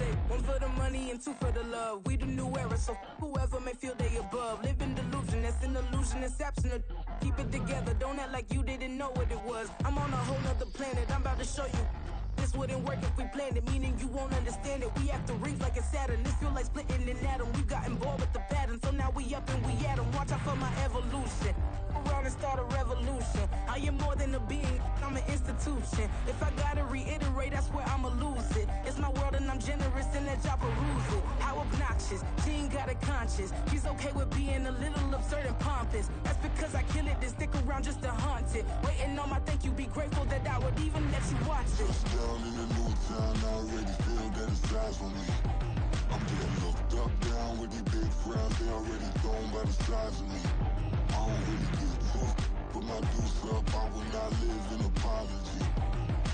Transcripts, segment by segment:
say one for the money and two for the love. We the new era, so whoever may feel they above. Live in delusion, that's an illusion, it's absent of. Keep it together, don't act like you didn't know what it was. I'm on a whole nother planet, I'm about to show you. This wouldn't work if we planned it, meaning you won't understand it. We have to rings like a Saturn, this feel like splitting an atom. We got involved with the pattern, so now we up and we at 'em. Watch out for my evolution, around and start a revolution. I am more than a being, I'm an institution. If I gotta reiterate, that's where I'ma lose it. It's my world and I'm generous and let y'all peruse it. How obnoxious, she ain't got a conscience. She's okay with being a little absurd and pompous. That's because I kill it, then stick around just to haunt it. Waiting on my thank you, be grateful that I would even let you watch it. Down in a new town, I already feel that it's eyes on me. I'm getting looked up, down with these big frowns, they already thrown by the size of me. I don't really get took, put my deuce up, I will not live in apology.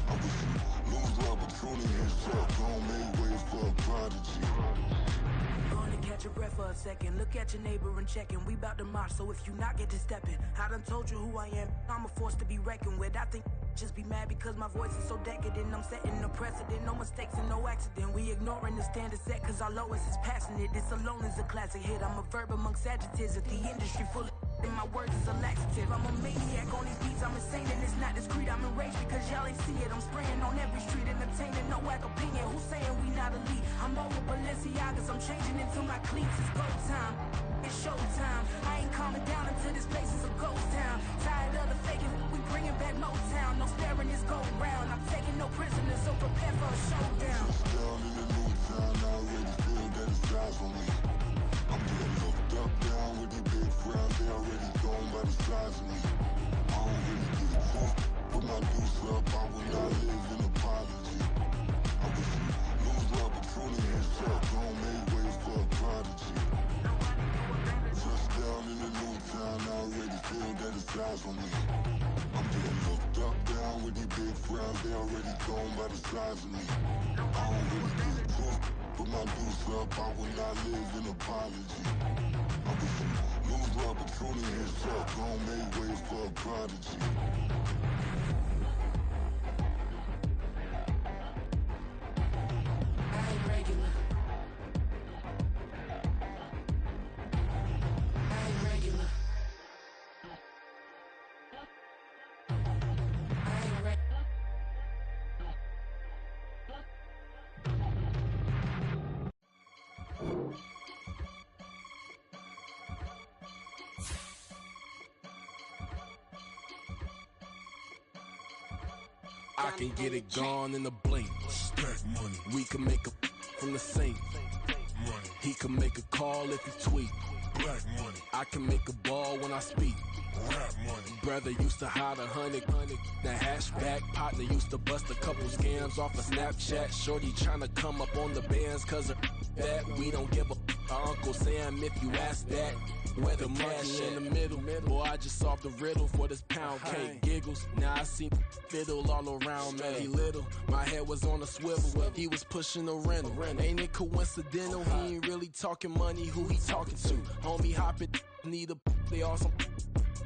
I wish you lose the opportunity and shut, don't make way for a prodigy. Gonna catch your breath for a second. Look at your neighbor and check him. We bout to march, so if you not get to stepping, I done told you who I am. I'm a force to be reckoned with. I think just be mad because my voice is so decadent. I'm setting a precedent, no mistakes and no accident. We ignoring the standard set cause our lowest is passionate. This alone is a classic hit. I'm a verb amongst adjectives. If the industry full of and my words is a laxative. I'm a maniac on these beats, I'm insane and it's not discreet. I'm enraged because y'all ain't see it. I'm spraying on every street, entertaining, no whack opinion. Who's saying we not elite? I'm over Balenciagas, I'm changing into my cleats. It's go time, it's showtime. I ain't calming down until this place is a ghost town. Tired of the faking, we bringing back Motown. No sparing this go round. I'm taking no prisoners, so prepare for a showdown. Down in a new town, I already feel that it's eyes on me. I'm getting looked up, down with these big frowns, they already thrown by the size of me. I don't really get took, put my deuce up, I will not live in apology. I wish you lose the opportunity and shut, don't make way for a prodigy. Touchdown in a new town, I already feel that it's eyes on me. I'm getting looked up, down with these big frowns, they already thrown by the size of me. I don't really get took, put my deuce up, I will not live in apology. I wish you lose the opportunity and shut, don't make way for a prodigy. I can get it gone in a blink. Stack money. We can make a from the sink. Money. He can make a call if he tweet. Black money. I can make a ball when I speak. Rap money. Brother used to hide 100. The hashback partner used to bust a couple scams off of Snapchat. Shorty tryna come up on the bands cause of that. We don't give a Uncle Sam if you ask that. Where the monkey in the middle, boy, I just solved the riddle for this pound cake. Giggles, now I see fiddle all around me. He little, my head was on a swivel. He was pushing a rental. Ain't it coincidental? He ain't really talking money, who he talking to? Homie hopping, need a they awesome.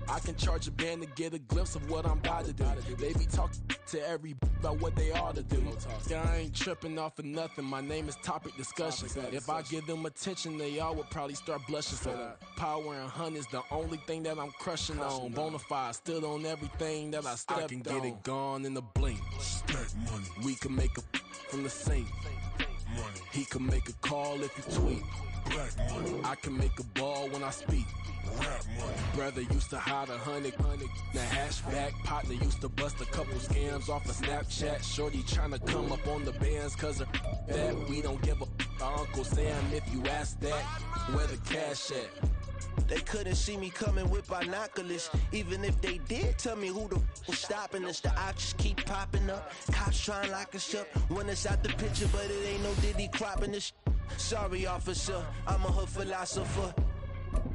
I can charge a band to get a glimpse of what I'm about to do. They be talking to every about what they ought to do. Yeah, I ain't tripping off of nothing. My name is Topic Discussion. If I give them attention, they all would probably start blushing. So power and hunt is the only thing that I'm crushing on. Bonafide, stood on everything that I stepped on. I can get it gone in a blink. Stack money. We can make a from the sink. Money. He can make a call if he tweet. Black money. I can make a ball when I speak. Rap money. Brother used to hide 100. The hashback partner used to bust a couple scams off of Snapchat. Shorty tryna come up on the bands cause of that. We don't give a Uncle Sam if you ask that. Where the cash at? They couldn't see me coming with binoculars. Even if they did, tell me who the was stopping us. The options keep popping up. Cops trying lock us up. When it's out the picture, but it ain't no Diddy cropping this. Sorry, officer, I'm a hood philosopher.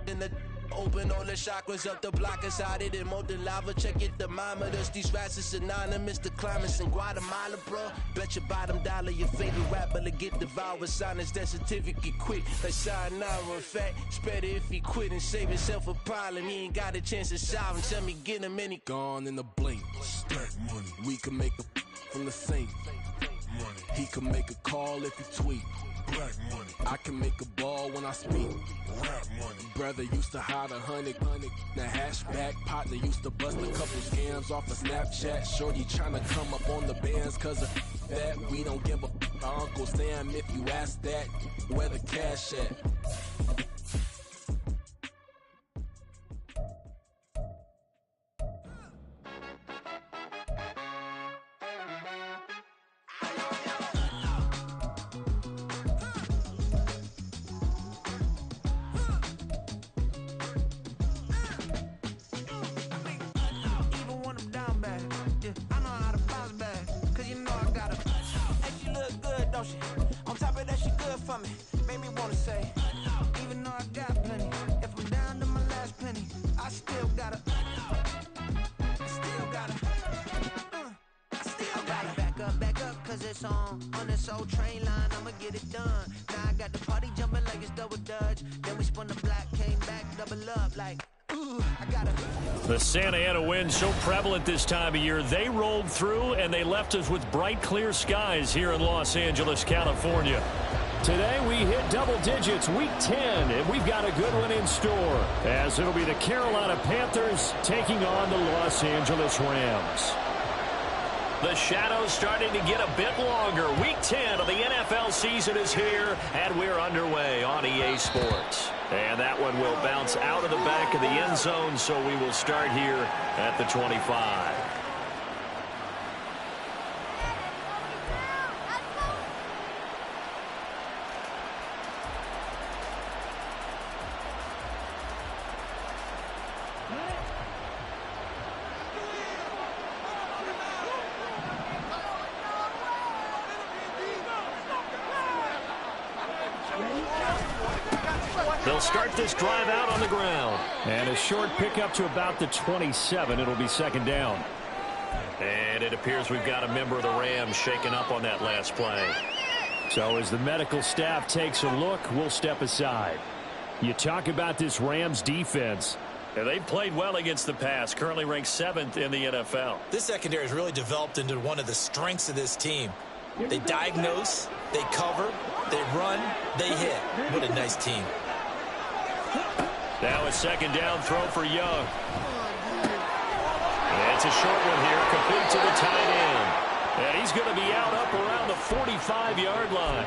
In the open all the chakras up the block inside it and molten lava. Check it, thermometers. These rats is synonymous to climates in Guatemala, bro. Bet your bottom dollar your favorite rapper to get devoured. Sign his death certificate quick. Like sayonara. In fact, it's better if he quit and save himself a problem. He ain't got a chance to solve him. Tell me get him any gone in a blink. Stack money. We can make a from the sink. Money. He can make a call if he tweet. Black money. I can make a ball when I speak. Rap money. Brother used to hide 100. The hashback partner used to bust a couple scams off of Snapchat. Shorty tryna come up on the bands cause of that. We don't give a Uncle Sam if you ask that. Where the cash at? On top of that, she good for me. Made me wanna say, even though I got plenty, if I'm down to my last penny, I still gotta back up, cause it's on this old train line, I'ma get it done. Now I got the party jumping like it's double dutch. Then we spun the block, came back, double up like, ooh, I gotta. The Santa Ana wind so prevalent this time of year, they rolled through and they left us with bright, clear skies here in Los Angeles, California. Today we hit double digits, week 10, and we've got a good one in store, as it'll be the Carolina Panthers taking on the Los Angeles Rams. The shadows starting to get a bit longer. Week 10 of the NFL season is here, and we're underway on EA Sports. And that one will bounce out of the back of the end zone, so we will start here at the 25. They'll start this drive out on the ground. And a short pickup to about the 27. It'll be second down. And it appears we've got a member of the Rams shaken up on that last play. So as the medical staff takes a look, we'll step aside. You talk about this Rams defense. And they've played well against the pass, currently ranked 7th in the NFL. This secondary has really developed into one of the strengths of this team. They diagnose, they cover, they run, they hit. What a nice team. Now a second down throw for Young. And it's a short one here, complete to the tight end. And he's going to be out up around the 45-yard line.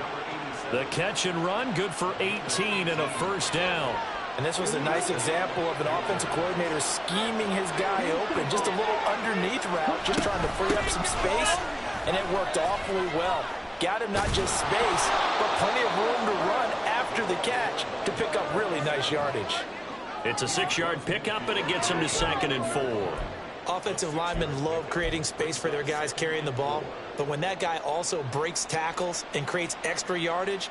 The catch and run, good for 18 and a first down. And this was a nice example of an offensive coordinator scheming his guy open. Just a little underneath route, just trying to free up some space. And it worked awfully well. Got him not just space, but plenty of room to run after the catch to pick up really nice yardage. It's a 6-yard pickup, and it gets him to 2nd and 4. Offensive linemen love creating space for their guys carrying the ball, but when that guy also breaks tackles and creates extra yardage,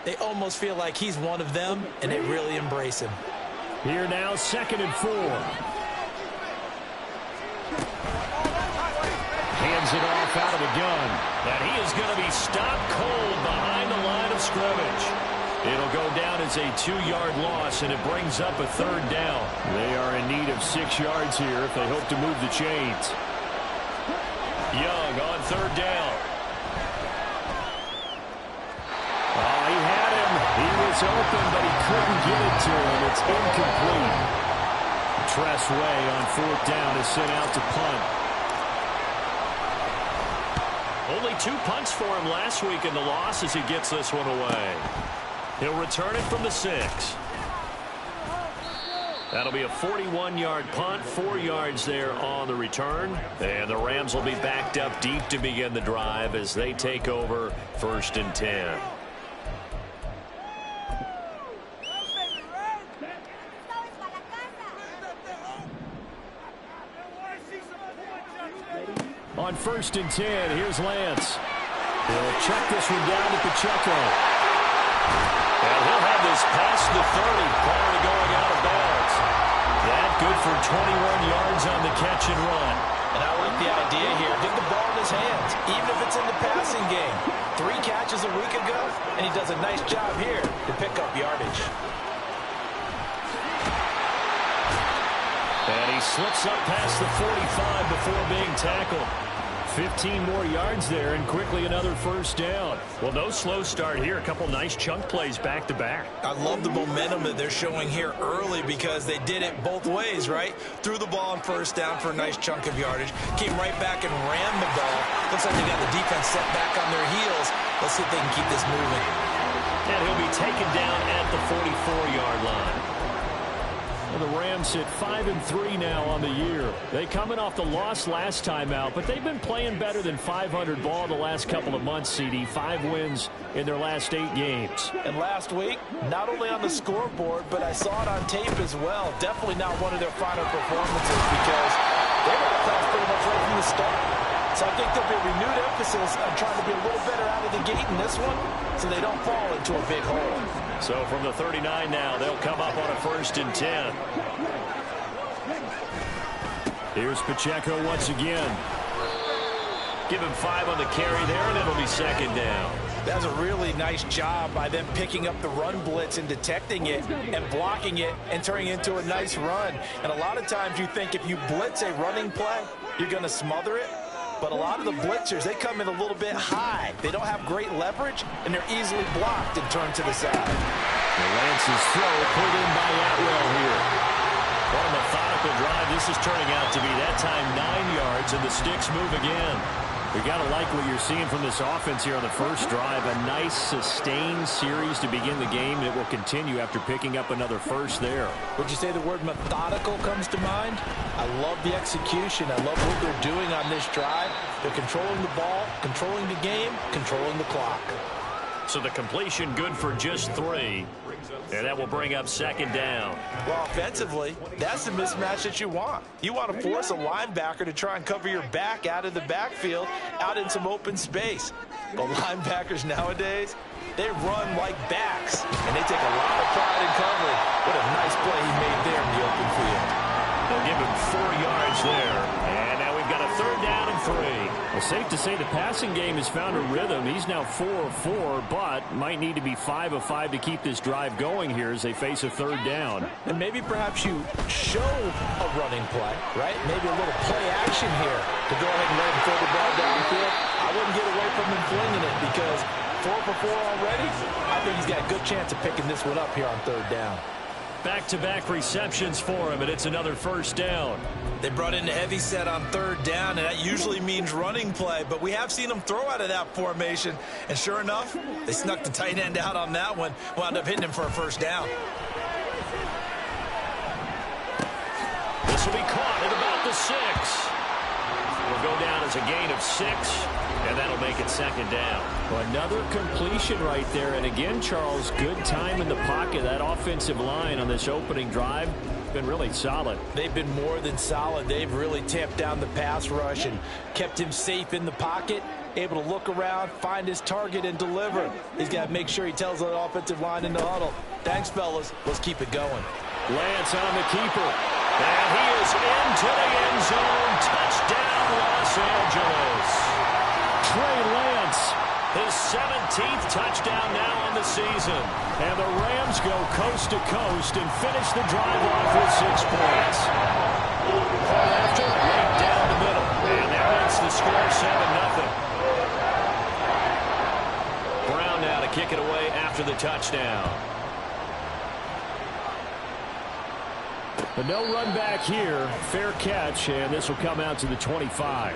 they almost feel like he's one of them, and they really embrace him. Here now, 2nd and 4. Hands it off out of the gun. And he is going to be stopped cold behind the line of scrimmage. It'll go down as a 2-yard loss, and it brings up a third down. They are in need of 6 yards here if they hope to move the chains. Young on third down. Oh, he had him. He was open, but he couldn't get it to him. It's incomplete. Tress Way on fourth down is sent out to punt. Only 2 punts for him last week in the loss as he gets this one away. He'll return it from the 6. That'll be a 41-yard punt, 4 yards there on the return. And the Rams will be backed up deep to begin the drive as they take over 1st and 10. On 1st and 10, here's Lance. He'll check this one down to Pacheco. And he'll have this past the 30 prior to going out of bounds. That good for 21 yards on the catch and run. And I like the idea here. Get the ball in his hands, even if it's in the passing game. 3 catches a week ago, and he does a nice job here to pick up yardage. And he slips up past the 45 before being tackled. 15 more yards there and quickly another first down. Well, no slow start here. A couple nice chunk plays back-to-back. I love the momentum that they're showing here early because they did it both ways, right? Threw the ball on first down for a nice chunk of yardage. Came right back and ran the ball. Looks like they got the defense set back on their heels. Let's see if they can keep this moving. And he'll be taken down at the 44-yard line. Well, the Rams sit 5-3 now on the year. They coming off the loss last time out, but they've been playing better than 500 ball the last couple of months, CD. 5 wins in their last 8 games. And last week, not only on the scoreboard, but I saw it on tape as well. Definitely not one of their final performances because they were the class pretty much right from the start. So I think there'll be a renewed emphasis on trying to be a little better out of the gate in this one so they don't fall into a big hole. So from the 39 now, they'll come up on a 1st and 10. Here's Pacheco once again. Give him 5 on the carry there, and it'll be 2nd down. That's a really nice job by them picking up the run blitz and detecting it and blocking it and turning it into a nice run. And a lot of times you think if you blitz a running play, you're going to smother it. But a lot of the blitzers, they come in a little bit high. They don't have great leverage, and they're easily blocked and turned to the side. Lance's throw pulled in by Atwell here. What a methodical drive. This is turning out to be that time 9 yards, and the sticks move again. We got to like what you're seeing from this offense here on the first drive. A nice sustained series to begin the game, and it will continue after picking up another first there. Would you say the word methodical comes to mind? I love the execution. I love what they're doing on this drive. They're controlling the ball, controlling the game, controlling the clock. So the completion good for just 3. And that will bring up 2nd down. Well, offensively, that's the mismatch that you want. You want to force a linebacker to try and cover your back out of the backfield, out in some open space. But linebackers nowadays, they run like backs, and they take a lot of pride in covering. What a nice play he made there in the open field. They'll give him 4 yards there. And now we've got a 3rd down and 3. Well, safe to say the passing game has found a rhythm. He's now 4 of 4, but might need to be 5 of 5 to keep this drive going here as they face a 3rd down. And maybe perhaps you show a running play, right? Maybe a little play action here to go ahead and let him throw the ball downfield. I wouldn't get away from him flinging it because 4 for 4 already. I think he's got a good chance of picking this one up here on 3rd down. Back-to-back receptions for him, and it's another 1st down. They brought in a heavy set on 3rd down, and that usually means running play, but we have seen them throw out of that formation, and sure enough, they snuck the tight end out on that one, wound up hitting him for a 1st down. This will be caught at about the 6. Will go down as a gain of 6, and that'll make it 2nd down. Well, another completion right there, and again, Charles, good time in the pocket. That offensive line on this opening drive been really solid. They've been more than solid. They've really tamped down the pass rush and kept him safe in the pocket, able to look around, find his target, and deliver. He's got to make sure he tells the offensive line in the huddle, thanks, fellas. Let's keep it going. Lance on the keeper. And he is into the end zone. Touchdown, Los Angeles. Trey Lance, his 17th touchdown now on the season. And the Rams go coast to coast and finish the drive off with 6 points. After right down the middle. And that makes the score 7-0. Brown now to kick it away after the touchdown. But no run back here. Fair catch, and this will come out to the 25.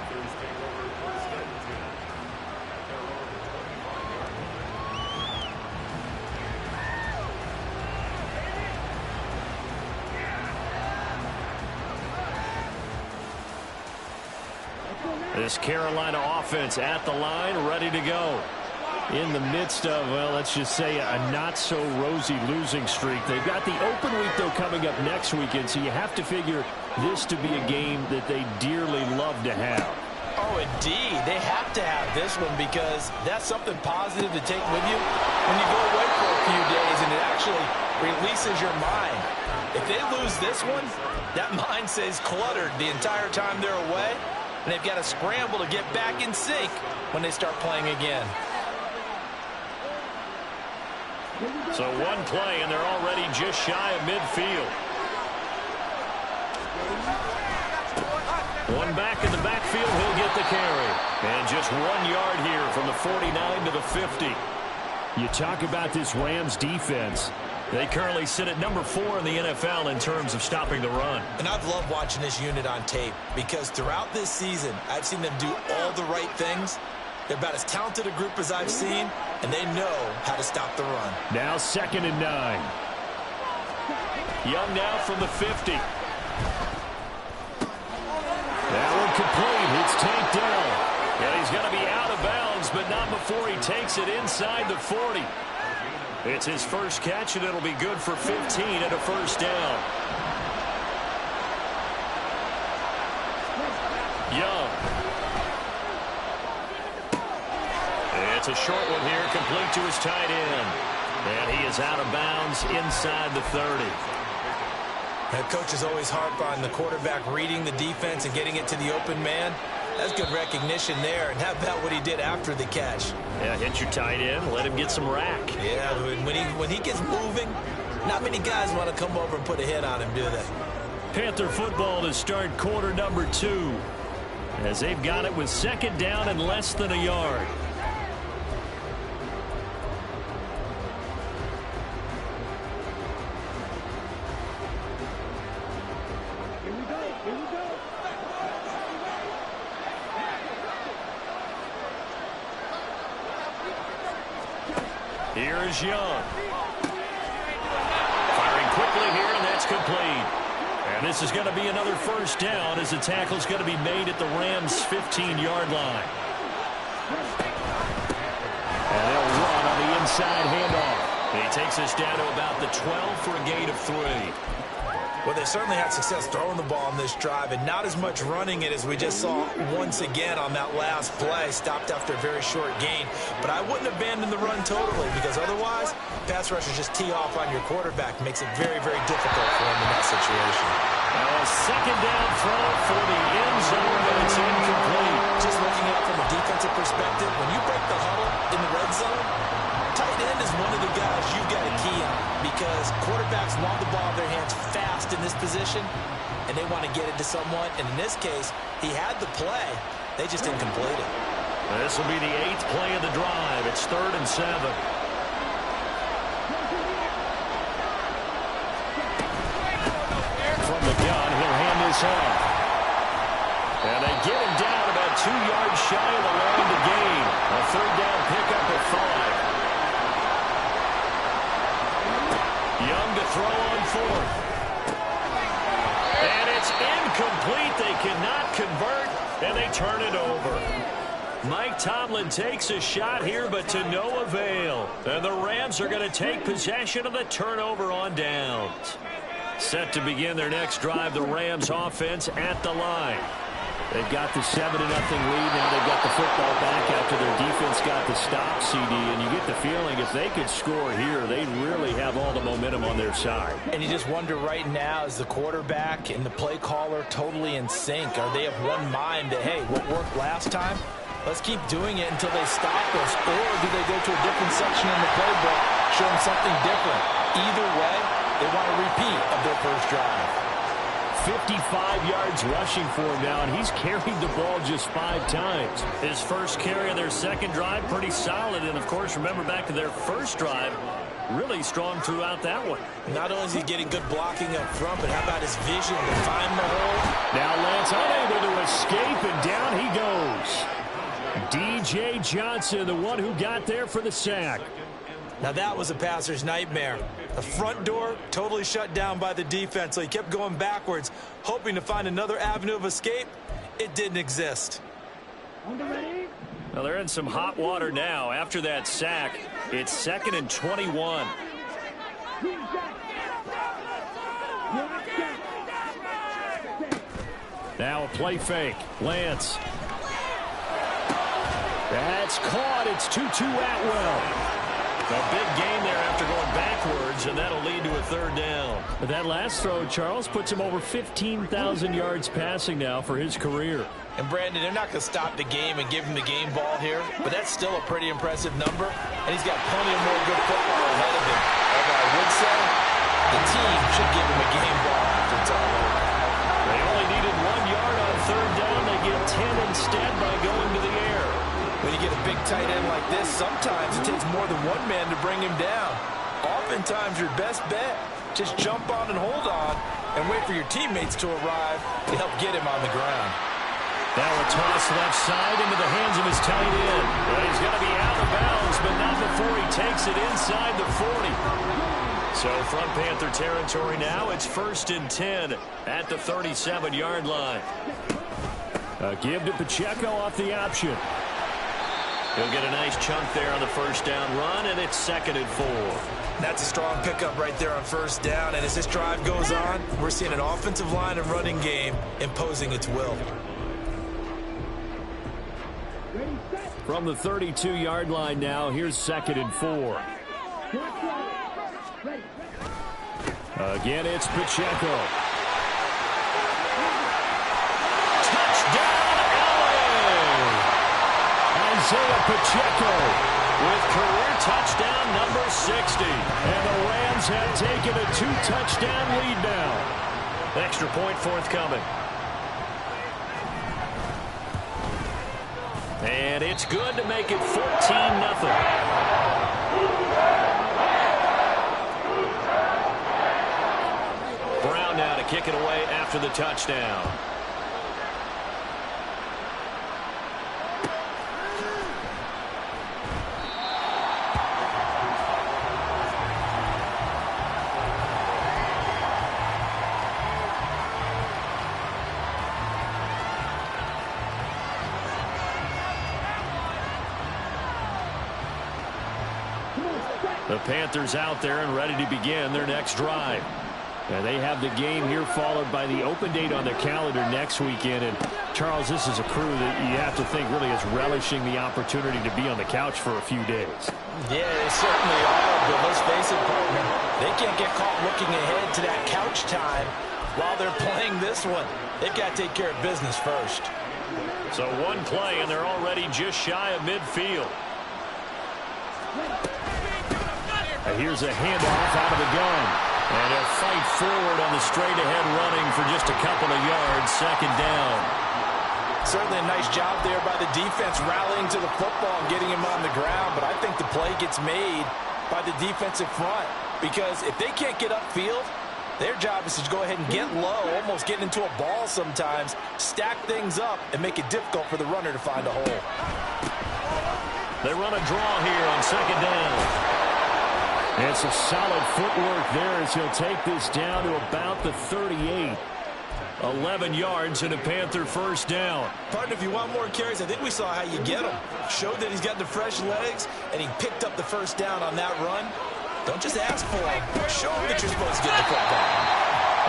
This Carolina offense at the line, ready to go. In the midst of, well, let's just say a not-so-rosy losing streak. They've got the open week, though, coming up next weekend, so you have to figure this to be a game that they dearly love to have. Oh, indeed. They have to have this one because that's something positive to take with you when you go away for a few days, and it actually releases your mind. If they lose this one, that mind stays cluttered the entire time they're away, and they've got to scramble to get back in sync when they start playing again. So one play, and they're already just shy of midfield. One back in the backfield, he'll get the carry. And just 1 yard here from the 49 to the 50. You talk about this Rams defense. They currently sit at number 4 in the NFL in terms of stopping the run. And I've loved watching this unit on tape because throughout this season, I've seen them do all the right things. They're about as talented a group as I've seen, and they know how to stop the run. Now 2nd and 9. Young now from the 50. That one complete. It's tanked down. And he's going to be out of bounds, but not before he takes it inside the 40. It's his first catch, and it'll be good for 15 and a first down. Young. It's a short one here, complete to his tight end. And he is out of bounds inside the 30. Head coaches always harp on the quarterback reading the defense and getting it to the open man. That's good recognition there. And how about what he did after the catch? Yeah, hit your tight end, let him get some rack. Yeah, when he gets moving, not many guys want to come over and put a hit on him, do they? Panther football to start quarter number 2. As they've got it with 2nd down and less than a yard. Here is Young. Firing quickly here, and that's complete. And this is going to be another first down as the tackle's going to be made at the Rams' 15-yard line. And they'll run on the inside handoff. He takes us down to about the 12 for a gain of 3. Well, they certainly had success throwing the ball on this drive, and not as much running it as we just saw once again on that last play. Stopped after a very short gain. But I wouldn't abandon the run totally, because otherwise, pass rushers just tee off on your quarterback. Makes it very, very difficult for him in that situation. A 2nd down throw for the end zone, and it's incomplete. Just looking at it from a defensive perspective, when you break the huddle in the red zone, tight end is one of the guys you've got to key on, because quarterbacks want the ball in their hands fast in this position, and they want to get it to someone. And in this case, he had the play. They just didn't complete it. This will be the 8th play of the drive. It's 3rd and 7. From the gun, he'll hand this off. And they get him down about 2 yards shy of the line to gain. A 3rd down pickup of 5. Young to throw on 4th. And it's incomplete. They cannot convert, and they turn it over. Mike Tomlin takes a shot here, but to no avail. And the Rams are going to take possession of the turnover on downs. Set to begin their next drive, the Rams offense at the line. They've got the 7-0 lead. Now they've got the football back after their defense got the stop, CD. And you get the feeling if they could score here, they really have all the momentum on their side. And you just wonder right now, is the quarterback and the play caller totally in sync? Are they of one mind that, hey, what worked last time? Let's keep doing it until they stop us. Or do they go to a different section in the playbook, show them something different? Either way, they want a repeat of their first drive. 55 yards rushing for him now, and he's carried the ball just 5 times. His first carry of their second drive, pretty solid. And, of course, remember back to their first drive, really strong throughout that one. Not only is he getting good blocking up front, but how about his vision to find the hole? Now Lance unable to escape, and down he goes. D.J. Johnson, the one who got there for the sack. Now that was a passer's nightmare. The front door totally shut down by the defense, so he kept going backwards, hoping to find another avenue of escape. It didn't exist. Well, they're in some hot water now. After that sack, it's 2nd and 21. Now a play fake. Lance. That's caught. It's 2-2 Atwell. A big gain there after going backwards, and that'll lead to a 3rd down. But that last throw, Charles, puts him over 15,000 yards passing now for his career. And, Brandon, they're not going to stop the game and give him the game ball here, but that's still a pretty impressive number, and he's got plenty of more good football ahead of him. Although I would say the team should give him a game ball after it's all over. They only needed 1 yard on 3rd down. him instead by going to the air. When you get a big tight end like this, sometimes it takes more than one man to bring him down. Oftentimes, your best bet, just jump on and hold on and wait for your teammates to arrive to help get him on the ground. Now a toss left side into the hands of his tight end. But he's going to be out of bounds, but not before he takes it inside the 40. So from Panther territory now, it's 1st and 10 at the 37-yard line. A give to Pacheco off the option. He'll get a nice chunk there on the first down run, and it's 2nd and 4. That's a strong pickup right there on first down, and as this drive goes on, we're seeing an offensive line and running game imposing its will. From the 32-yard line now, here's 2nd and 4. Again, it's Pacheco. Touchdown, LA! Isaiah Pacheco with career touchdown number 60. And the Rams have taken a 2-touchdown lead now. Extra point forthcoming. And it's good to make it 14-0. Brown now to kick it away after the touchdown. The Panthers out there and ready to begin their next drive. And they have the game here followed by the open date on their calendar next weekend. And, Charles, this is a crew that you have to think really is relishing the opportunity to be on the couch for a few days. Yeah, they certainly are, but let's face it, partner. They can't get caught looking ahead to that couch time while they're playing this one. They've got to take care of business first. So one play, and they're already just shy of midfield. And here's a handoff out of the gun. And they'll fight forward on the straight-ahead running for just a couple of yards, 2nd down. Certainly a nice job there by the defense rallying to the football and getting him on the ground, but I think the play gets made by the defensive front because if they can't get upfield, their job is to go ahead and get low, almost get into a ball sometimes, stack things up, and make it difficult for the runner to find a hole. They run a draw here on 2nd down. It's a solid footwork there as he'll take this down to about the 38. 11 yards and a Panther first down. Partner, if you want more carries, I think we saw how you get them. Showed that he's got the fresh legs, and he picked up the first down on that run. Don't just ask for him. Show him that you're supposed to get the football.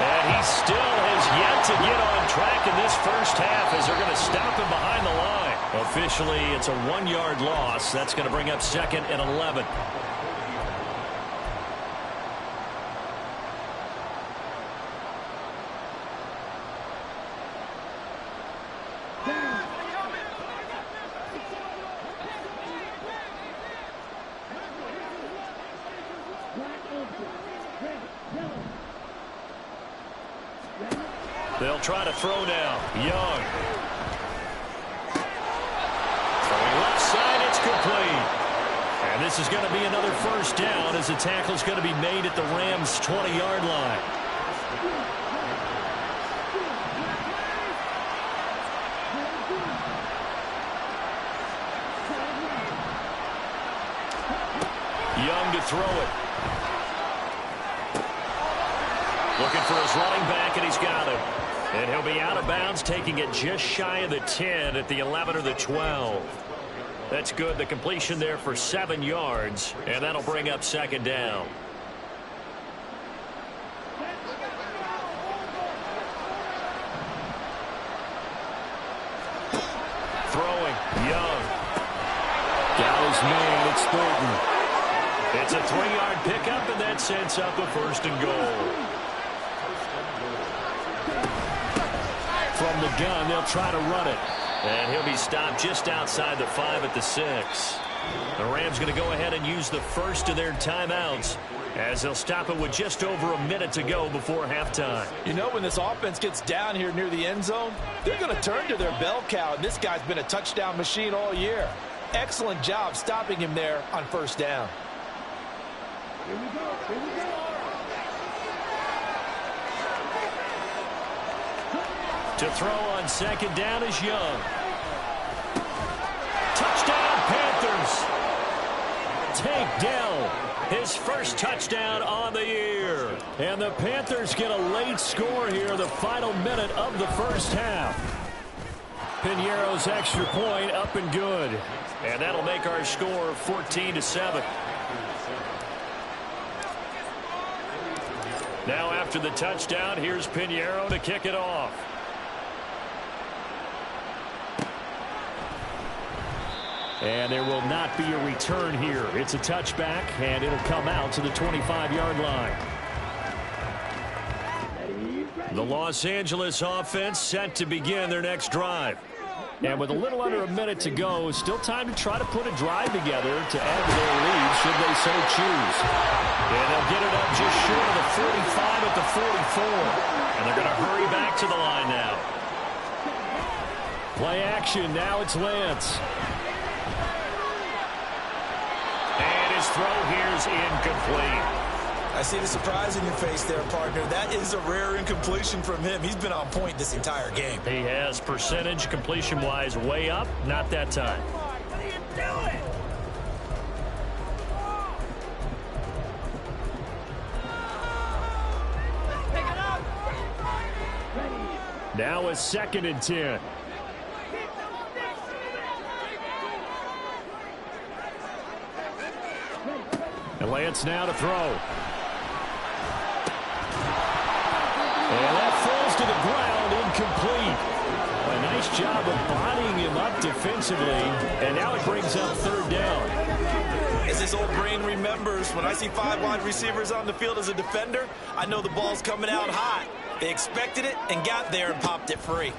And he still has yet to get on track in this first half as they're going to stop him behind the line. Officially, it's a 1-yard loss. That's going to bring up 2nd and 11. They'll try to throw now. Young. Throwing left side, it's complete. And this is going to be another first down as the tackle is going to be made at the Rams' 20-yard line. Young to throw it. Looking for his running back, and he's got him. And he'll be out of bounds, taking it just shy of the 10 at the 11 or the 12. That's good. The completion there for 7 yards, and that'll bring up 2nd down. Throwing, Young. Got his man, it's Thornton. It's a 3-yard pickup, and that sets up a 1st and goal. From the gun, they'll try to run it. And he'll be stopped just outside the 5 at the 6. The Rams going to go ahead and use the first of their timeouts as they'll stop it with just over a minute to go before halftime. You know, when this offense gets down here near the end zone, they're going to turn to their bell cow, and this guy's been a touchdown machine all year. Excellent job stopping him there on first down. Here we go. To throw on second down is Young. Touchdown, Panthers. Tank Dell, his first touchdown on the year. And the Panthers get a late score here, the final minute of the first half. Piñeiro's extra point up and good. And that'll make our score 14-7. Now after the touchdown, here's Piñeiro to kick it off. And there will not be a return here. It's a touchback, and it'll come out to the 25-yard line. The Los Angeles offense set to begin their next drive. And with a little under a minute to go, still time to try to put a drive together to add to their lead should they so choose. And they'll get it up just short of the 45 at the 44. And they're going to hurry back to the line now. Play action. Now it's Lance. And his throw here's incomplete. I see the surprise in your face there, partner. That is a rare incompletion from him. He's been on point this entire game. He has percentage completion-wise way up. Not that time. What are you doing? Pick it up. Now a 2nd and 10. And Lance now to throw. And that falls to the ground, incomplete. A nice job of bodying him up defensively, and now it brings up 3rd down. As his old brain remembers, when I see 5 wide receivers on the field as a defender, I know the ball's coming out hot. They expected it and got there and popped it free.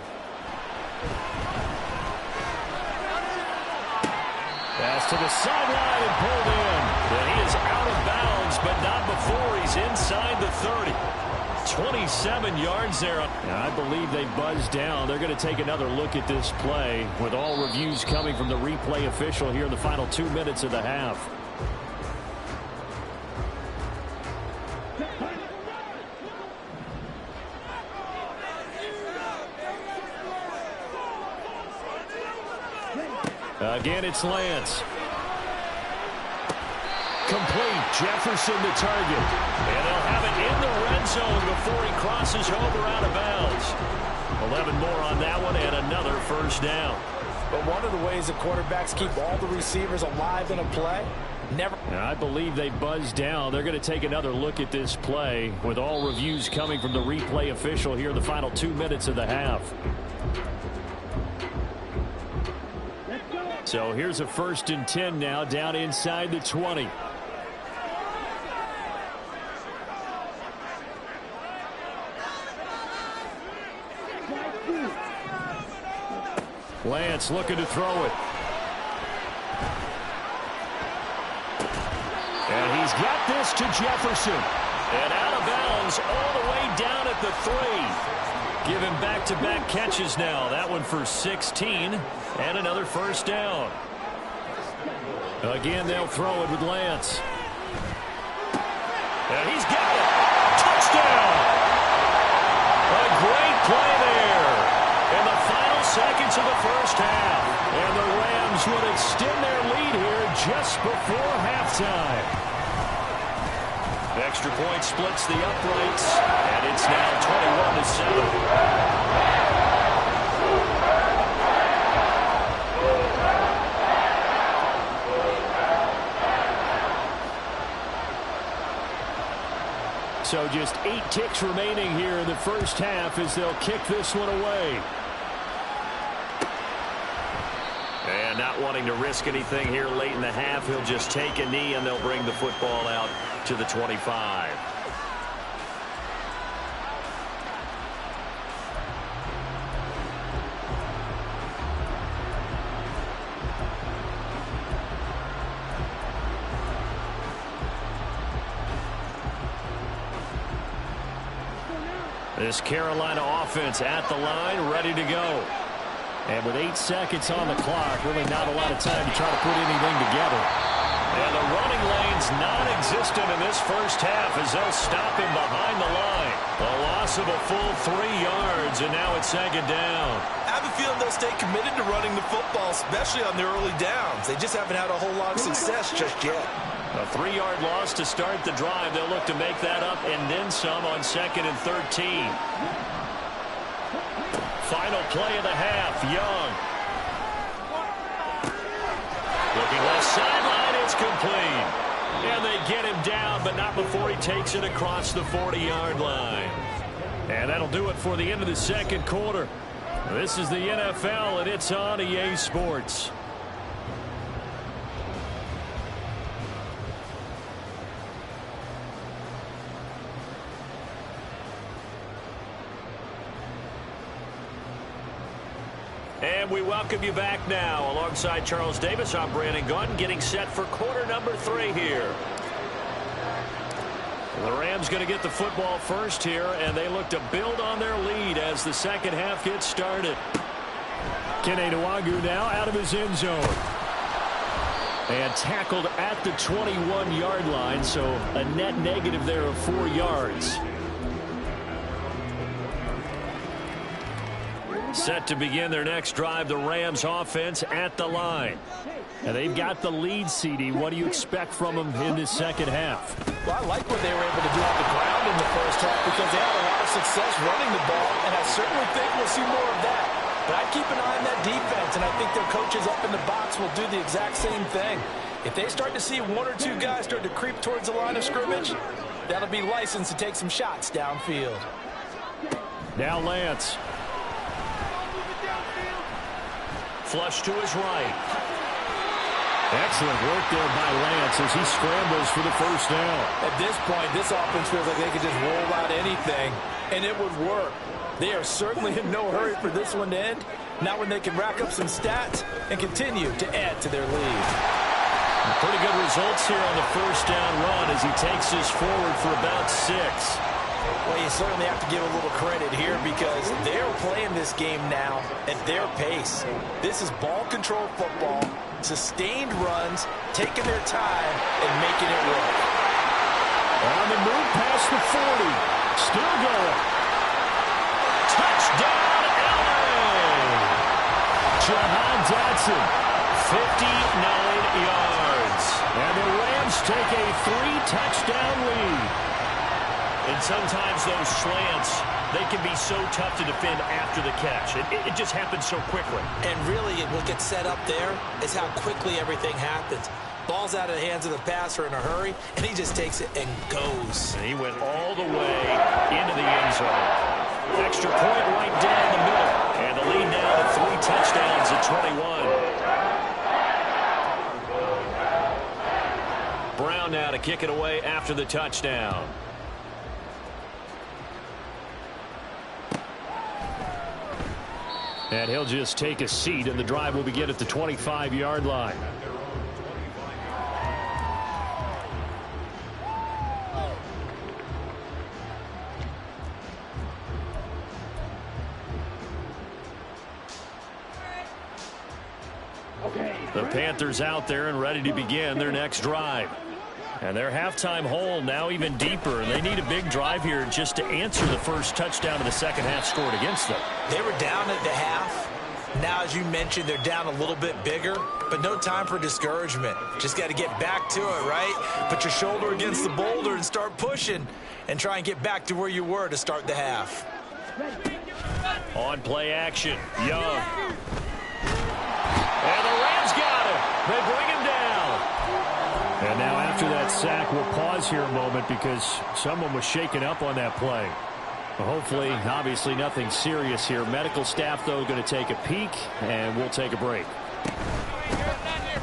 Pass to the sideline and pulled in. And he is out of bounds, but not before he's inside the 30. 27 yards there. Now, I believe they buzzed down. They're going to take another look at this play with all reviews coming from the replay official here in the final 2 minutes of the half. Again, it's Lance. Complete. Jefferson the target. And they'll have it in the red zone before he crosses over out of bounds. 11 more on that one and another 1st down. But one of the ways the quarterbacks keep all the receivers alive in a play, never. Now, I believe they buzzed down. They're going to take another look at this play with all reviews coming from the replay official here in the final 2 minutes of the half. So here's a 1st and 10 now down inside the 20. Lance looking to throw it. And he's got this to Jefferson. And out of bounds all the way down at the 3. Give him back-to-back catches now. That one for 16 and another 1st down. Again, they'll throw it with Lance. And he's got it. Touchdown! A great play there in the final seconds of the 1st half. And the Rams would extend their lead here just before halftime. Extra point splits the uprights, and it's now 21-7. So just 8 ticks remaining here in the 1st half as they'll kick this one away. And not wanting to risk anything here late in the half, he'll just take a knee and they'll bring the football out to the 25. This Carolina offense at the line, ready to go. And with 8 seconds on the clock, really not a lot of time to try to put anything together. And the running lane's non-existent in this first half as they'll stop him behind the line. A loss of a full 3 yards, and now it's second down. I have a feeling they'll stay committed to running the football, especially on their early downs. They just haven't had a whole lot of success just yet. A 3-yard loss to start the drive. They'll look to make that up and then some on 2nd and 13. Final play of the half, Young. Looking left sideline, it's complete. And they get him down, but not before he takes it across the 40-yard line. And that'll do it for the end of the second quarter. This is the NFL, and it's on EA Sports. And we welcome you back now. Alongside Charles Davis, I'm Brandon Gunn, getting set for quarter number 3 here. The Rams going to get the football first here, and they look to build on their lead as the second half gets started. Kene Nwangwu now out of his end zone. And tackled at the 21-yard line, so a net negative there of 4 yards. Set to begin their next drive, the Rams offense at the line. And they've got the lead, CD. What do you expect from them in this second half? Well, I like what they were able to do on the ground in the first half because they had a lot of success running the ball, and I certainly think we'll see more of that. But I'd keep an eye on that defense, and I think their coaches up in the box will do the exact same thing. If they start to see 1 or 2 guys start to creep towards the line of scrimmage, that'll be licensed to take some shots downfield. Now Lance. Flush to his right. Excellent work there by Lance as he scrambles for the first down. At this point, this offense feels like they could just roll out anything, and it would work. They are certainly in no hurry for this one to end. Not when they can rack up some stats and continue to add to their lead. Pretty good results here on the first down run as he takes this forward for about 6. Well, you certainly have to give a little credit here because they're playing this game now at their pace. This is ball control football, sustained runs, taking their time and making it work. On the move past the 40. Still going. Touchdown, LA! Jahan Dotson, 59 yards. And the Rams take a 3-touchdown lead. And sometimes those slants, they can be so tough to defend after the catch. It just happens so quickly. And really, what gets set up there is how quickly everything happens. Ball's out of the hands of the passer in a hurry, and he just takes it and goes. And he went all the way into the end zone. Extra point right down the middle. And the lead now to 3 touchdowns at 21. Brown now to kick it away after the touchdown. And he'll just take a seat, and the drive will begin at the 25-yard line. The Panthers out there and ready to begin their next drive. And their halftime hole now even deeper. And they need a big drive here just to answer the first touchdown of the second half scored against them. They were down at the half. Now, as you mentioned, they're down a little bit bigger, but no time for discouragement. Just got to get back to it, right? Put your shoulder against the boulder and start pushing and try and get back to where you were to start the half. On play action, Young. And the Rams got him. They bring him down. And now after that sack, we'll pause here a moment because someone was shaken up on that play. Hopefully, obviously nothing serious here. Medical staff, though, going to take a peek, and we'll take a break.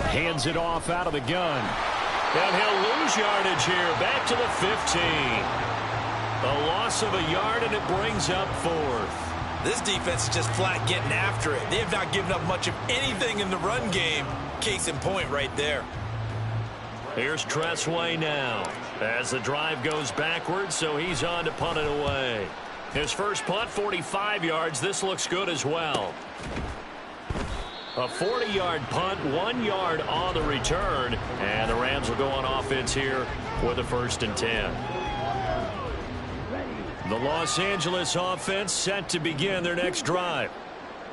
Hands it off out of the gun. And he'll lose yardage here. Back to the 15. A loss of a yard, and it brings up 4th. This defense is just flat getting after it. They have not given up much of anything in the run game. Case in point right there. Here's Tressway now as the drive goes backwards, so he's on to punt it away. His first punt, 45 yards. This looks good as well. A 40-yard punt, 1 yard on the return. And the Rams will go on offense here with a 1st and 10. The Los Angeles offense set to begin their next drive.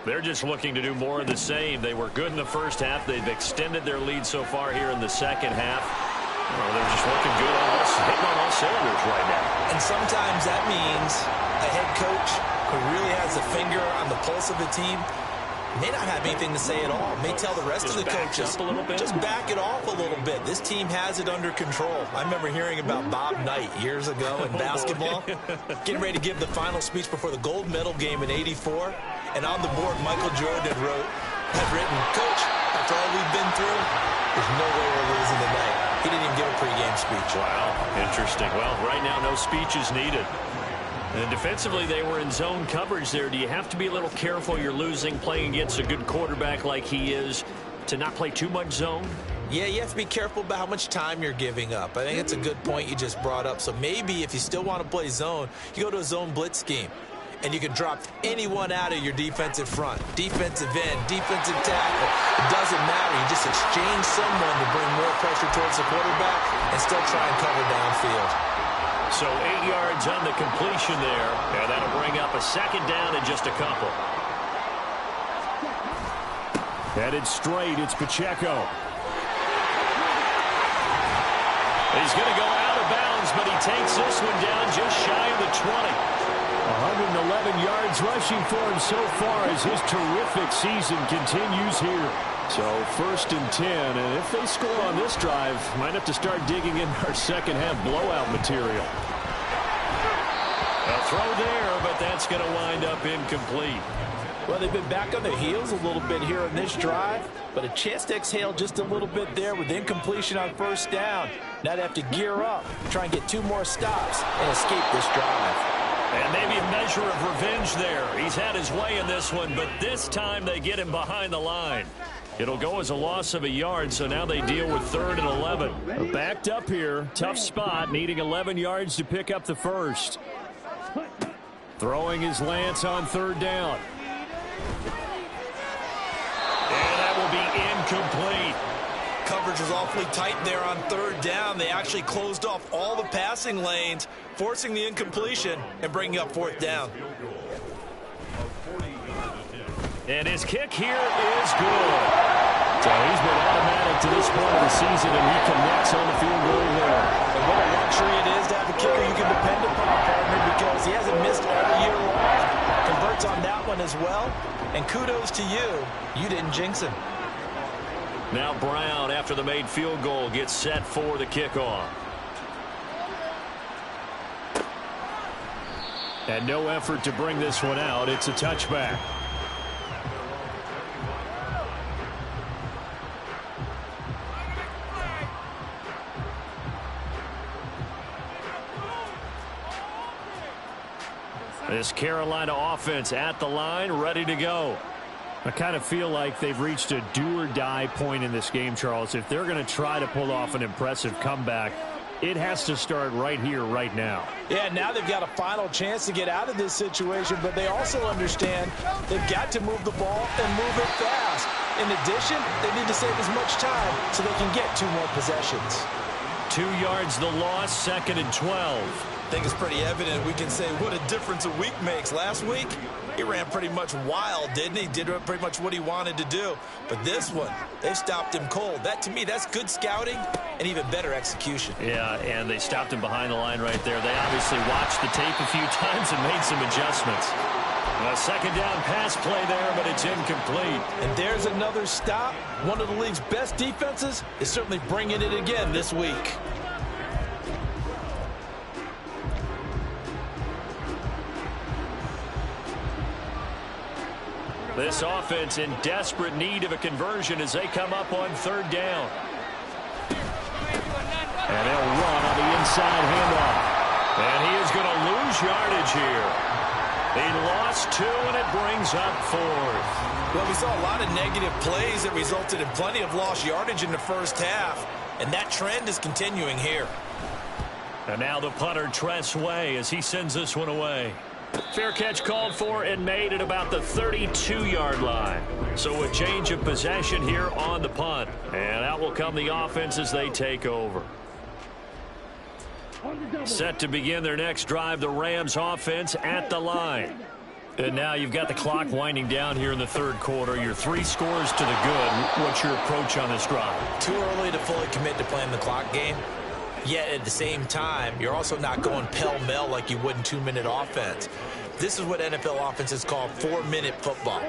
They're just looking to do more of the same. They were good in the first half. They've extended their lead so far here in the second half. Well, they're just looking good hitting on all cylinders right now. And sometimes that means a head coach who really has a finger on the pulse of the team may not have anything to say at all. May tell the rest of the coaches, just back it off a little bit. This team has it under control. I remember hearing about Bob Knight years ago in basketball, getting ready to give the final speech before the gold medal game in '84. And on the board, Michael Jordan had written, "Coach, after all we've been through, there's no way we're losing tonight." He didn't even give a pregame speech. Wow, interesting. Well, right now, no speech is needed. And defensively, they were in zone coverage there. Do you have to be a little careful? You're losing, playing against a good quarterback like he is, to not play too much zone? Yeah, you have to be careful about how much time you're giving up. I think it's a good point you just brought up. So maybe if you still want to play zone, you go to a zone blitz scheme. And you can drop anyone out of your defensive front. Defensive end, defensive tackle. It doesn't matter. You just exchange someone to bring more pressure towards the quarterback and still try and cover downfield. So 8 yards on the completion there. And that'll bring up a 2nd down and just a couple. Headed straight, it's Pacheco. He's going to go out of bounds, but he takes this one down just shy of the 20. 111 yards rushing for him so far as his terrific season continues here. So 1st and 10, and if they score on this drive, might have to start digging in our second half blowout material. A throw there, but that's going to wind up incomplete. Well, they've been back on their heels a little bit here in this drive, but a chance to exhale just a little bit there with incompletion on 1st down. Now they have to gear up, try and get 2 more stops, and escape this drive. And maybe a measure of revenge there. He's had his way in this one, but this time they get him behind the line. It'll go as a loss of a yard, so now they deal with 3rd and 11. Backed up here, tough spot, needing 11 yards to pick up the 1st. Throwing his Lance on 3rd down. And that will be incomplete. Coverage was awfully tight there on 3rd down. They actually closed off all the passing lanes, forcing the incompletion and bringing up 4th down. And his kick here is good. So he's been automatic to this point of the season, and he connects on the field goal there. And what a luxury it is to have a kicker you can depend upon, partner, because he hasn't missed all year long. Converts on that one as well. And kudos to you. You didn't jinx him. Now Brown, after the made field goal, gets set for the kickoff. And no effort to bring this one out. It's a touchback. This Carolina offense at the line, ready to go. I kind of feel like they've reached a do-or-die point in this game, Charles. If they're going to try to pull off an impressive comeback, it has to start right here, right now. Yeah, now they've got a final chance to get out of this situation, but they also understand they've got to move the ball and move it fast. In addition, they need to save as much time so they can get 2 more possessions. 2 yards the loss, 2nd and 12. I think it's pretty evident we can say what a difference a week makes. Last week, he ran pretty much wild, didn't he? Did pretty much what he wanted to do. But this one, they stopped him cold. That, to me, that's good scouting and even better execution. Yeah, and they stopped him behind the line right there. They obviously watched the tape a few times and made some adjustments. A 2nd down pass play there, but it's incomplete. And there's another stop. One of the league's best defenses is certainly bringing it again this week. This offense in desperate need of a conversion as they come up on 3rd down. And they'll run on the inside handoff. And he is going to lose yardage here. He lost 2, and it brings up 4th. Well, we saw a lot of negative plays that resulted in plenty of lost yardage in the first half. And that trend is continuing here. And now the punter Tress Way as he sends this one away. Fair catch called for and made at about the 32-yard line. So a change of possession here on the punt. And out will come the offense as they take over. Set to begin their next drive, the Rams offense at the line. And now you've got the clock winding down here in the third quarter. You're 3 scores to the good. What's your approach on this drive? Too early to fully commit to playing the clock game. Yet at the same time, you're also not going pell-mell like you would in 2-minute offense. This is what NFL offenses call 4-minute football.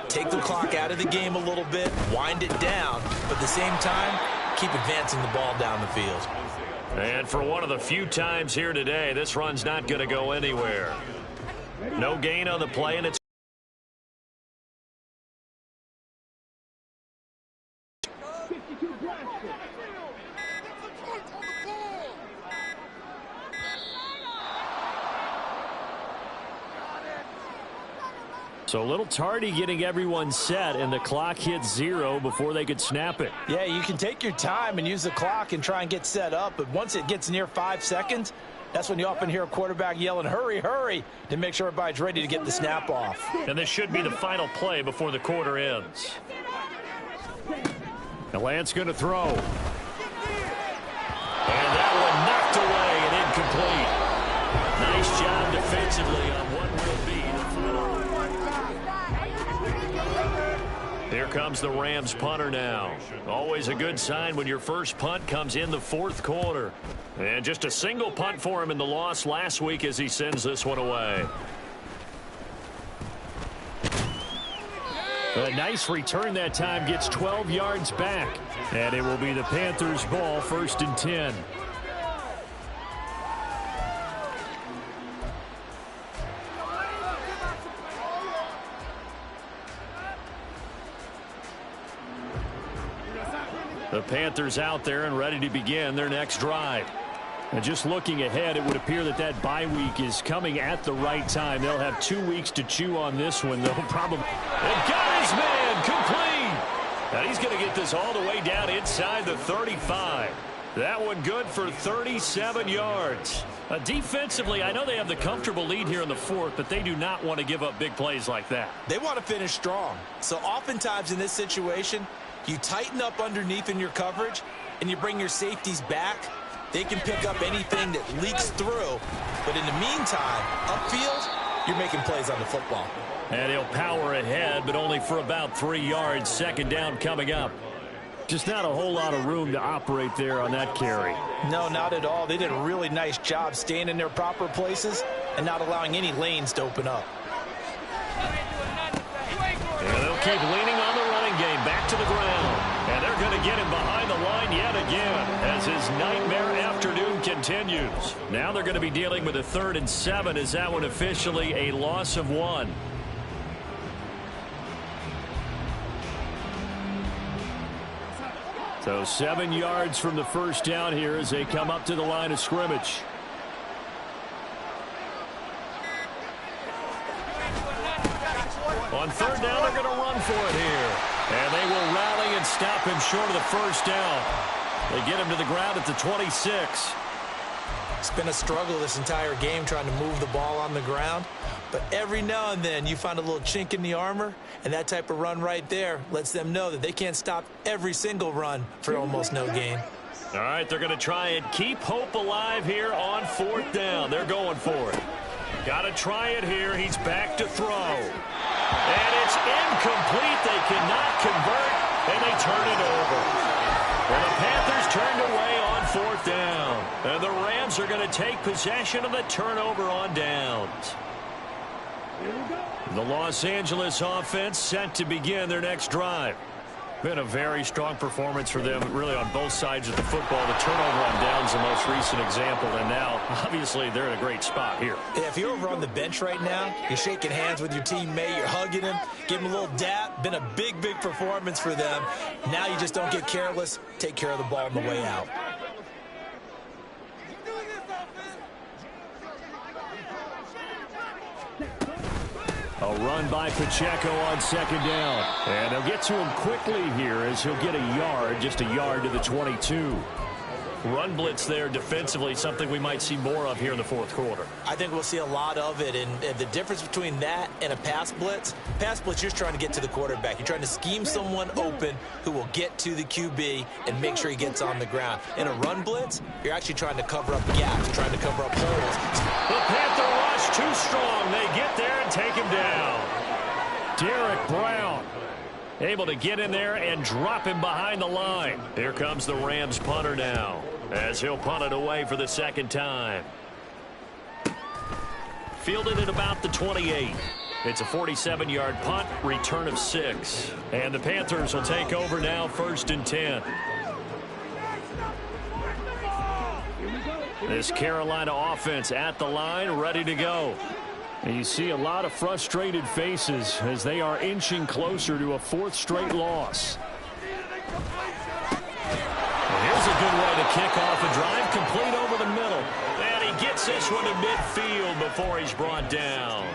Take the clock out of the game a little bit, wind it down, but at the same time, keep advancing the ball down the field. And for one of the few times here today, this run's not going to go anywhere. No gain on the play, and it's so a little tardy getting everyone set, and the clock hit 0 before they could snap it. Yeah, you can take your time and use the clock and try and get set up, but once it gets near 5 seconds, that's when you often hear a quarterback yelling, hurry, hurry, to make sure everybody's ready to get the snap off. And this should be the final play before the quarter ends. The Lance going to throw. And that one knocked away and incomplete. Nice job defensively on what will be the final. Here comes the Rams punter now. Always a good sign when your first punt comes in the fourth quarter. And just a single punt for him in the loss last week as he sends this one away. A nice return that time, gets 12 yards back. And it will be the Panthers' ball, 1st and 10. The Panthers out there and ready to begin their next drive. And just looking ahead, it would appear that that bye week is coming at the right time. They'll have 2 weeks to chew on this one. They'll probably... And got his man complete! And he's going to get this all the way down inside the 35. That one good for 37 yards. Defensively, I know they have the comfortable lead here in the fourth, but they do not want to give up big plays like that. They want to finish strong. So oftentimes in this situation, you tighten up underneath in your coverage, and you bring your safeties back. They can pick up anything that leaks through. But in the meantime, upfield, you're making plays on the football. And he'll power ahead, but only for about 3 yards. 2nd down coming up. Just not a whole lot of room to operate there on that carry. No, not at all. They did a really nice job staying in their proper places and not allowing any lanes to open up. And they'll keep leaning on the running game back to the ground. And they're going to get him behind the line yet again as his nightmare afternoon continues. Now they're going to be dealing with a 3rd and 7 as that one officially a loss of 1. So 7 yards from the first down here as they come up to the line of scrimmage. On 3rd down, they're going to run for it here. And they will rally and stop him short of the first down. They get him to the ground at the 26. It's been a struggle this entire game trying to move the ball on the ground. But every now and then you find a little chink in the armor, and that type of run right there lets them know that they can't stop every single run for almost no gain. All right, they're going to try and keep hope alive here on 4th down. They're going for it. Got to try it here. He's back to throw. And it's incomplete. They cannot convert, and they turn it over. Well, the Panthers turned away on 4th down. And the Rams are going to take possession of the turnover on downs. The Los Angeles offense set to begin their next drive. Been a very strong performance for them, really, on both sides of the football. The turnover on downs the most recent example, and now, obviously, they're in a great spot here. Yeah, if you're over on the bench right now, you're shaking hands with your teammate, you're hugging him, give him a little dap. Been a big, big performance for them. Now you just don't get careless. Take care of the ball on the way out. A run by Pacheco on 2nd down. And they'll get to him quickly here as he'll get a yard, just a yard to the 22. Run blitz there defensively, something we might see more of here in the fourth quarter. I think we'll see a lot of it, and the difference between that and a pass blitz, you're just trying to get to the quarterback. You're trying to scheme someone open who will get to the QB and make sure he gets on the ground. In a run blitz, you're actually trying to cover up gaps, trying to cover up holes. The Panther rush too strong. They get there and take him down. Derek Brown able to get in there and drop him behind the line. Here comes the Rams punter now, as he'll punt it away for the second time. Fielded at about the 28. It's a 47-yard punt, return of 6. And the Panthers will take over now, 1st and 10. This Carolina offense at the line, ready to go. And you see a lot of frustrated faces as they are inching closer to a 4th straight loss. And here's a good way to kick off a drive, complete over the middle. And he gets this one to midfield before he's brought down.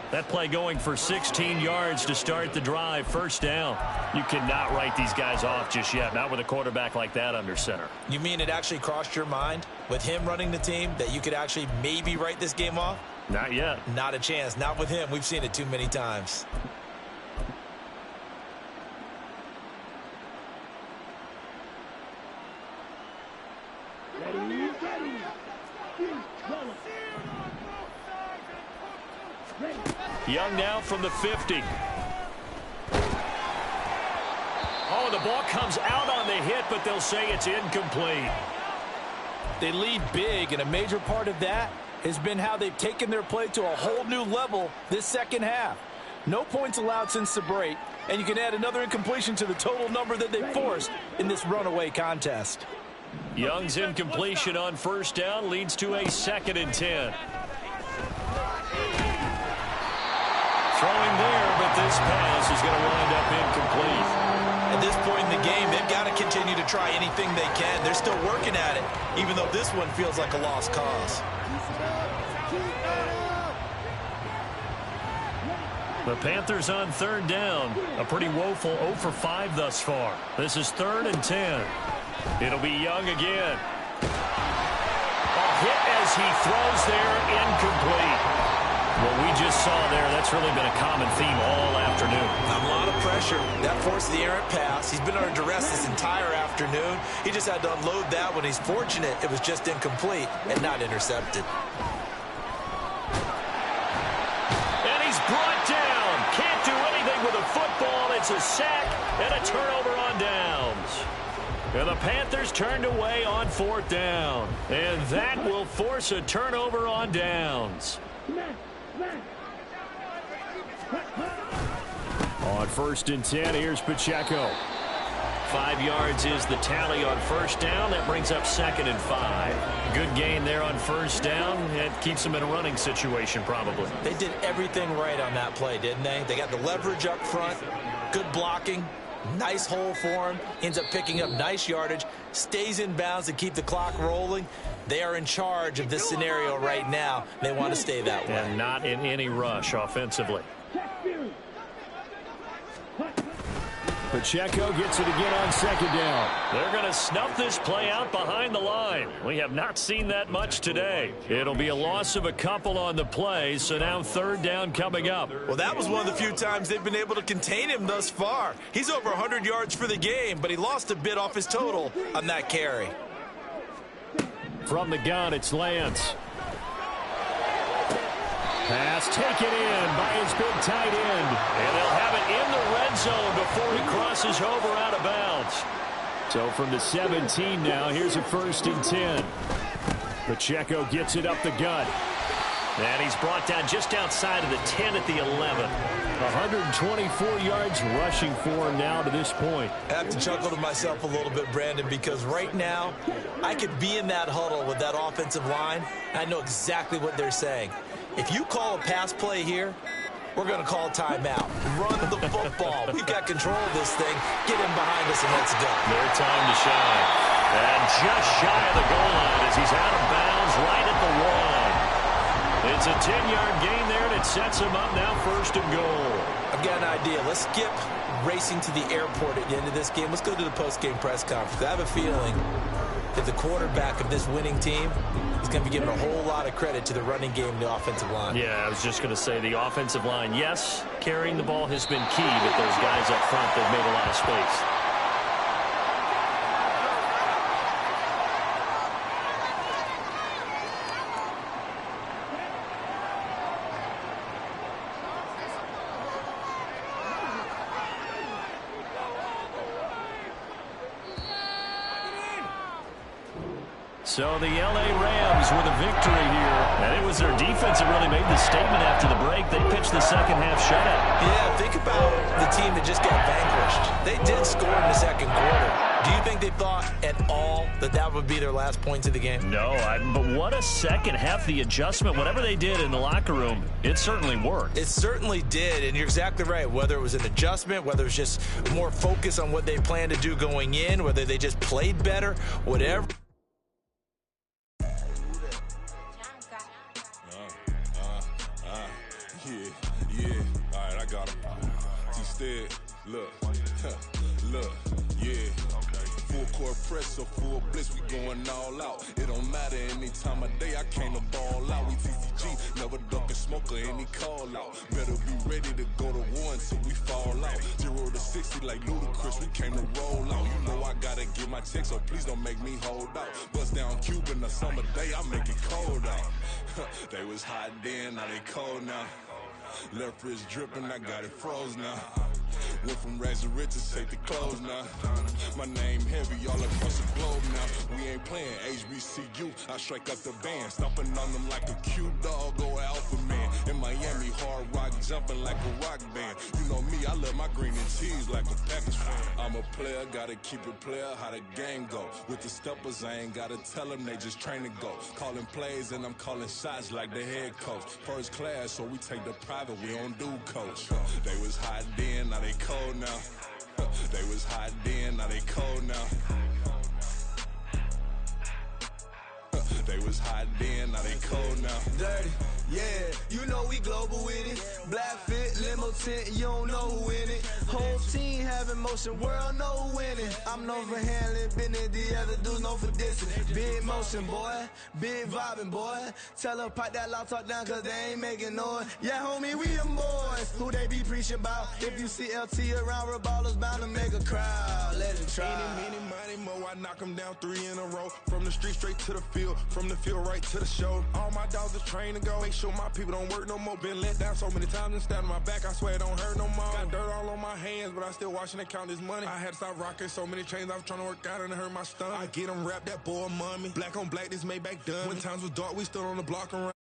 That play going for 16 yards to start the drive, 1st down. You cannot write these guys off just yet, not with a quarterback like that under center. You mean it actually crossed your mind with him running the team that you could actually maybe write this game off? Not yet. Not a chance. Not with him. We've seen it too many times. Young now from the 50. Oh, the ball comes out on the hit, but they'll say it's incomplete. They lead big, and a major part of that has been how they've taken their play to a whole new level this second half. No points allowed since the break, and you can add another incompletion to the total number that they forced in this runaway contest. Young's incompletion on 1st down leads to a 2nd and 10. Throwing there, but this pass is going to wind up incomplete. At this point in the game, they've got to continue to try anything they can. They're still working at it, even though this one feels like a lost cause. The Panthers on 3rd down. A pretty woeful 0 for 5 thus far. This is 3rd and 10. It'll be Young again. A hit as he throws there, incomplete. What we just saw there, that's really been a common theme all afternoon. A lot of pressure. That forced the errant pass. He's been under duress this entire afternoon. He just had to unload that one. He's fortunate it was just incomplete and not intercepted. And he's brought down. Can't do anything with a football. It's a sack and a turnover on downs. And the Panthers turned away on 4th down. And that will force a turnover on downs. On 1st and 10, here's Pacheco. 5 yards is the tally on 1st down. That brings up 2nd and 5. Good gain there on 1st down. It keeps them in a running situation probably. They did everything right on that play, didn't they? They got the leverage up front, good blocking, nice hole for him, ends up picking up nice yardage, stays in bounds to keep the clock rolling. They are in charge of this scenario right now. They want to stay that way. And not in any rush offensively. Pacheco gets it again on 2nd down. They're going to snuff this play out behind the line. We have not seen that much today. It'll be a loss of a couple on the play, so now 3rd down coming up. Well, that was one of the few times they've been able to contain him thus far. He's over 100 yards for the game, but he lost a bit off his total on that carry. From the gun, it's Lance. Pass taken in by his big tight end. And they'll have it in the red zone before he crosses over out of bounds. So from the 17 now, here's a 1st and 10. Pacheco gets it up the gut. And he's brought down just outside of the 10 at the 11. 124 yards rushing for him now to this point. I have to chuckle to myself a little bit, Brandon, because right now I could be in that huddle with that offensive line. And I know exactly what they're saying. If you call a pass play here, we're going to call timeout. Run the football. We've got control of this thing. Get in behind us and let's go. Their time to shine. And just shy of the goal line as he's out of bounds right at the 1. It's a 10-yard gain there, and it sets him up now 1st and goal. I've got an idea. Let's skip racing to the airport at the end of this game. Let's go to the post-game press conference. I have a feeling that the quarterback of this winning team is going to be giving a whole lot of credit to the running game and the offensive line. Yeah, I was just going to say the offensive line, yes, carrying the ball has been key, but those guys up front, they've made a lot of space. So the L.A. Rams with a victory here. And it was their defense that really made the statement after the break. They pitched the second half shutout. Yeah, think about the team that just got vanquished. They did score in the second quarter. Do you think they thought at all that that would be their last points of the game? No, but what a second half. The adjustment, whatever they did in the locker room, it certainly worked. It certainly did, and you're exactly right. Whether it was an adjustment, whether it was just more focus on what they planned to do going in, whether they just played better, whatever. Yeah, all right, I got him. Instead, look, yeah. Full court press or full blitz, we going all out. It don't matter any time of day, I came to ball out. We TCG, never duck a smoker, any call out. Better be ready to go to war until we fall out. 0 to 60 like Ludacris, we came to roll out. You know I gotta get my check, so please don't make me hold out. Bust down Cuban a summer day, I make it cold out. They was hot then, now they cold now. Left wrist dripping, I got it froze now. Went from rags to riches, take the clothes now. My name heavy all across the globe now. We ain't playing HBCU, I strike up the band. Stomping on them like a cute dog or alpha man. In Miami, hard rock jumping like a rock band. You know me, I love my green and cheese like a Packers fan. I'm a player, gotta keep it player, how the game go. With the steppers, I ain't gotta tell them, they just train to go. Calling plays and I'm calling shots like the head coach. First class, so we take the private, we don't do coach. They was hot then, now they cold now. They was hot then, now they cold now. They was hot then, now they cold now. Dirty, yeah, you know we global with it. Black fit, limo tint, you don't know who in it. Whole team having motion, world know who winning. I'm known for handling business, the other dudes known for dissing. Big motion, boy, big vibing, boy. Tell her pipe that loud talk down, cause they ain't making noise. Yeah, homie, we them boys, who they be preaching about. If you see LT around, Reballers bound to make a crowd. Let it try. Any, money, mo, I knock them down 3 in a row. From the street straight to the field, from the field right to the show. All my dogs are trained to go. Make sure my people don't work no more. Been let down so many times and stabbed in my back, I swear it don't hurt no more. Got dirt all on my hands, but I still watching and count this money. I had to stop rocking so many chains, I was trying to work out and it hurt my stomach. I get them wrap that boy mommy. Black on black, this Maybach done. When times was dark, we stood on the block around.